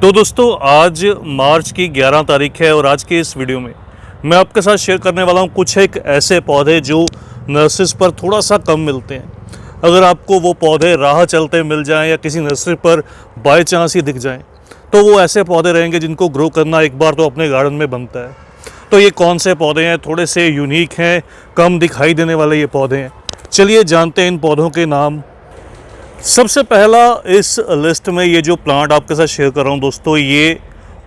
तो दोस्तों आज मार्च की 11 तारीख है और आज के इस वीडियो में मैं आपके साथ शेयर करने वाला हूं कुछ एक ऐसे पौधे जो नर्सरीज पर थोड़ा सा कम मिलते हैं। अगर आपको वो पौधे राह चलते मिल जाएं या किसी नर्सरी पर बाय चांस ही दिख जाएं तो वो ऐसे पौधे रहेंगे जिनको ग्रो करना एक बार तो अपने गार्डन में बनता है। तो ये कौन से पौधे हैं, थोड़े से यूनिक हैं, कम दिखाई देने वाले ये पौधे हैं। चलिए जानते हैं इन पौधों के नाम। सबसे पहला इस लिस्ट में ये जो प्लांट आपके साथ शेयर कर रहा हूँ दोस्तों, ये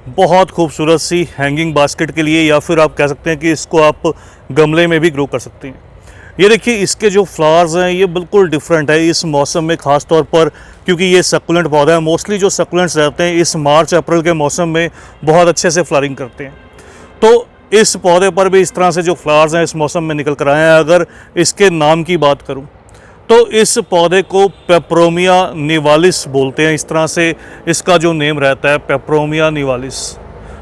बहुत खूबसूरत सी हैंगिंग बास्केट के लिए या फिर आप कह सकते हैं कि इसको आप गमले में भी ग्रो कर सकते हैं। ये देखिए इसके जो फ्लावर्स हैं ये बिल्कुल डिफरेंट है इस मौसम में, ख़ास तौर पर क्योंकि ये सक्कुलेंट पौधा है। मोस्टली जो सक्कुलेंट्स रहते हैं इस मार्च अप्रैल के मौसम में बहुत अच्छे से फ्लावरिंग करते हैं। तो इस पौधे पर भी इस तरह से जो फ्लावर्स हैं इस मौसम में निकल कर आए हैं। अगर इसके नाम की बात करूं तो इस पौधे को पेपरोमिया निवालिस बोलते हैं। इस तरह से इसका जो नेम रहता है पेपरोमिया निवालिस।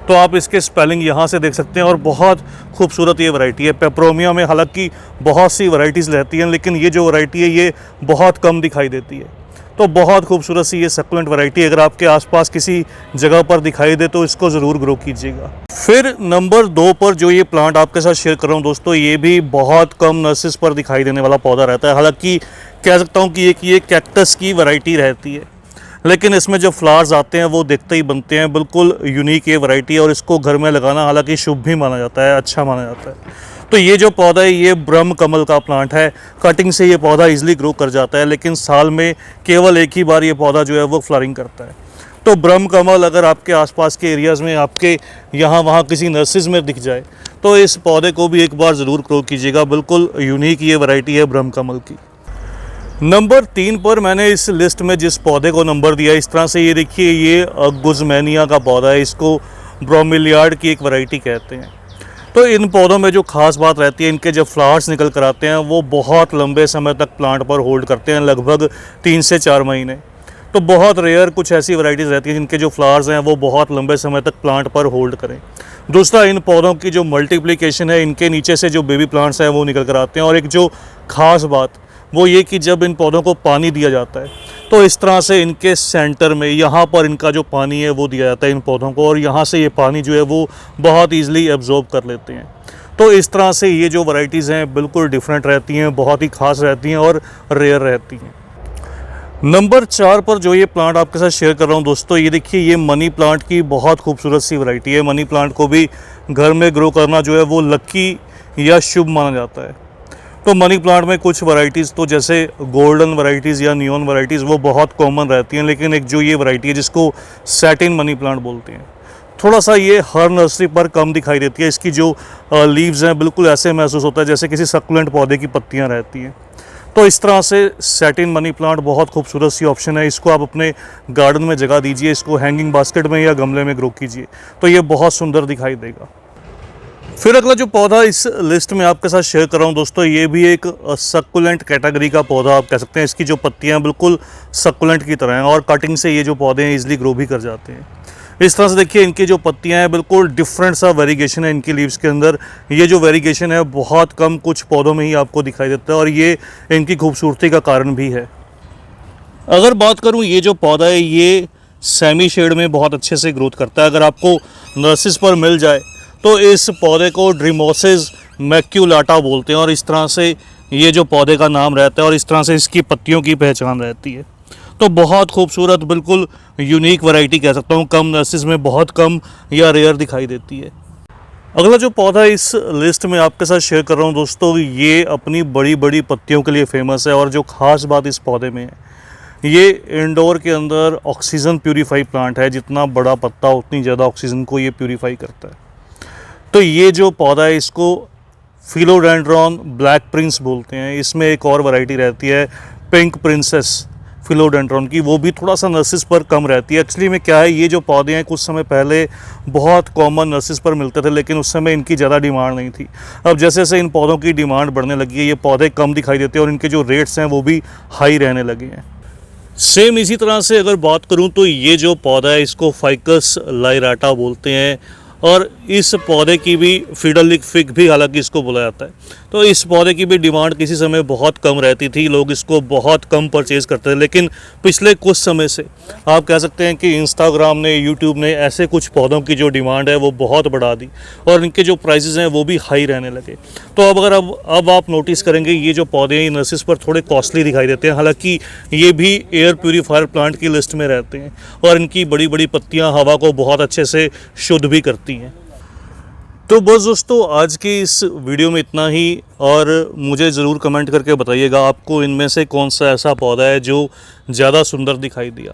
तो आप इसके स्पेलिंग यहाँ से देख सकते हैं और बहुत खूबसूरत ये वैरायटी है। पेपरोमिया में हालांकि बहुत सी वैरायटीज़ रहती हैं लेकिन ये जो वैरायटी है ये बहुत कम दिखाई देती है। तो बहुत खूबसूरत सी ये सक्कुलेंट वैरायटी अगर आपके आसपास किसी जगह पर दिखाई दे तो इसको ज़रूर ग्रो कीजिएगा। फिर नंबर 2 पर जो ये प्लांट आपके साथ शेयर कर रहा हूँ दोस्तों, ये भी बहुत कम नर्सरीज पर दिखाई देने वाला पौधा रहता है। हालांकि कह सकता हूँ कि ये कैक्टस की वैरायटी रहती है लेकिन इसमें जो फ्लावर्स आते हैं वो देखते ही बनते हैं। बिल्कुल यूनिक ये वैरायटी है और इसको घर में लगाना हालांकि शुभ भी माना जाता है, अच्छा माना जाता है। तो ये जो पौधा है ये ब्रह्म कमल का प्लांट है। कटिंग से ये पौधा इजीली ग्रो कर जाता है लेकिन साल में केवल एक ही बार ये पौधा जो है वो फ्लावरिंग करता है। तो ब्रह्म कमल अगर आपके आसपास के एरियाज़ में आपके यहाँ वहाँ किसी नर्सरीज में दिख जाए तो इस पौधे को भी एक बार ज़रूर ग्रो कीजिएगा। बिल्कुल यूनिक ये वैरायटी है ब्रह्म कमल की। नंबर 3 पर मैंने इस लिस्ट में जिस पौधे को नंबर दिया इस तरह से, ये देखिए ये गुजमैनिया का पौधा है। इसको ब्रोमिलियार्ड की एक वैरायटी कहते हैं। तो इन पौधों में जो ख़ास बात रहती है इनके जब फ्लावर्स निकल कर आते हैं वो बहुत लंबे समय तक प्लांट पर होल्ड करते हैं, लगभग 3 से 4 महीने। तो बहुत रेयर कुछ ऐसी वैरायटीज़ रहती हैं जिनके जो फ्लावर्स हैं वो बहुत लंबे समय तक प्लांट पर होल्ड करें। दूसरा, इन पौधों की जो मल्टीप्लिकेशन है इनके नीचे से जो बेबी प्लांट्स हैं वो निकल कर आते हैं। और एक जो ख़ास बात वो ये कि जब इन पौधों को पानी दिया जाता है तो इस तरह से इनके सेंटर में यहाँ पर इनका जो पानी है वो दिया जाता है इन पौधों को और यहाँ से ये पानी जो है वो बहुत ईजिली एब्जॉर्ब कर लेते हैं। तो इस तरह से ये जो वैरायटीज़ हैं बिल्कुल डिफरेंट रहती हैं, बहुत ही ख़ास रहती हैं और रेयर रहती हैं। नंबर 4 पर जो ये प्लांट आपके साथ शेयर कर रहा हूँ दोस्तों, ये देखिए ये मनी प्लांट की बहुत खूबसूरत सी वैरायटी है। मनी प्लांट को भी घर में ग्रो करना जो है वो लकी या शुभ माना जाता है। तो मनी प्लांट में कुछ वैरायटीज़ तो जैसे गोल्डन वैरायटीज़ या नियॉन वैरायटीज़ वो बहुत कॉमन रहती हैं लेकिन एक जो ये वैरायटी है जिसको सैटिन मनी प्लांट बोलते हैं, थोड़ा सा ये हर नर्सरी पर कम दिखाई देती है। इसकी जो लीव्स हैं बिल्कुल ऐसे महसूस होता है जैसे किसी सक्कुलेंट पौधे की पत्तियां रहती हैं। तो इस तरह से सैटिन मनी प्लांट बहुत खूबसूरत सी ऑप्शन है। इसको आप अपने गार्डन में जगह दीजिए, इसको हैंगिंग बास्केट में या गमले में ग्रो कीजिए तो ये बहुत सुंदर दिखाई देगा। फिर अगला जो पौधा इस लिस्ट में आपके साथ शेयर कर रहा हूँ दोस्तों, ये भी एक सक्कुलेंट कैटेगरी का पौधा आप कह सकते हैं। इसकी जो पत्तियाँ बिल्कुल सक्कुलेंट की तरह हैं और कटिंग से ये जो पौधे हैं इजीली ग्रो भी कर जाते हैं। इस तरह से देखिए इनकी जो पत्तियाँ हैं बिल्कुल डिफरेंट सा वेरिएशन है इनकी लीव्स के अंदर। ये जो वेरिएशन है बहुत कम कुछ पौधों में ही आपको दिखाई देता है और ये इनकी खूबसूरती का कारण भी है। अगर बात करूँ ये जो पौधा है ये सेमी शेड में बहुत अच्छे से ग्रोथ करता है। अगर आपको नर्सरीज पर मिल जाए तो इस पौधे को ड्रीमोसिस मैक्यूलाटा बोलते हैं और इस तरह से ये जो पौधे का नाम रहता है और इस तरह से इसकी पत्तियों की पहचान रहती है। तो बहुत खूबसूरत बिल्कुल यूनिक वैरायटी कह सकता हूँ, कम नर्सरीज में बहुत कम या रेयर दिखाई देती है। अगला जो पौधा इस लिस्ट में आपके साथ शेयर कर रहा हूँ दोस्तों, ये अपनी बड़ी बड़ी पत्तियों के लिए फेमस है और जो ख़ास बात इस पौधे में है ये इंडोर के अंदर ऑक्सीजन प्यूरीफाई प्लांट है। जितना बड़ा पत्ता उतनी ज़्यादा ऑक्सीजन को ये प्यूरीफाई करता है। तो ये जो पौधा है इसको फिलोडेंड्रॉन ब्लैक प्रिंस बोलते हैं। इसमें एक और वैरायटी रहती है पिंक प्रिंसेस फिलोडेंड्रॉन की, वो भी थोड़ा सा नर्सरीज पर कम रहती है। एक्चुअली में क्या है, ये जो पौधे हैं कुछ समय पहले बहुत कॉमन नर्सरीज पर मिलते थे लेकिन उस समय इनकी ज़्यादा डिमांड नहीं थी। अब जैसे जैसे इन पौधों की डिमांड बढ़ने लगी है ये पौधे कम दिखाई देते हैं और इनके जो रेट्स हैं वो भी हाई रहने लगे हैं। सेम इसी तरह से अगर बात करूँ तो ये जो पौधा है इसको फाइकस लाइराटा बोलते हैं और इस पौधे की भी फिडलिक फिग भी हालांकि इसको बोला जाता है। तो इस पौधे की भी डिमांड किसी समय बहुत कम रहती थी, लोग इसको बहुत कम परचेज़ करते थे। लेकिन पिछले कुछ समय से आप कह सकते हैं कि इंस्टाग्राम ने, यूट्यूब ने ऐसे कुछ पौधों की जो डिमांड है वो बहुत बढ़ा दी और इनके जो प्राइसेस हैं वो भी हाई रहने लगे। तो अब आप नोटिस करेंगे ये जो पौधे हैं नर्सरीज पर थोड़े कॉस्टली दिखाई देते हैं, हालांकि ये भी एयर प्यूरीफायर प्लांट की लिस्ट में रहते हैं और इनकी बड़ी बड़ी पत्तियाँ हवा को बहुत अच्छे से शुद्ध भी करती हैं। तो बस दोस्तों, आज की इस वीडियो में इतना ही। और मुझे ज़रूर कमेंट करके बताइएगा आपको इनमें से कौन सा ऐसा पौधा है जो ज़्यादा सुंदर दिखाई दिया।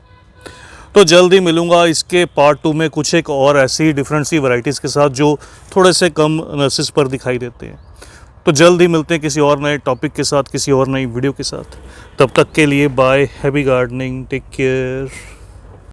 तो जल्द ही मिलूँगा इसके पार्ट 2 में कुछ एक और ऐसी डिफरेंट सी वैरायटीज़ के साथ जो थोड़े से कम नर्सेस पर दिखाई देते हैं। तो जल्द ही मिलते हैं किसी और नए टॉपिक के साथ, किसी और नई वीडियो के साथ। तब तक के लिए bye, happy gardening, take care.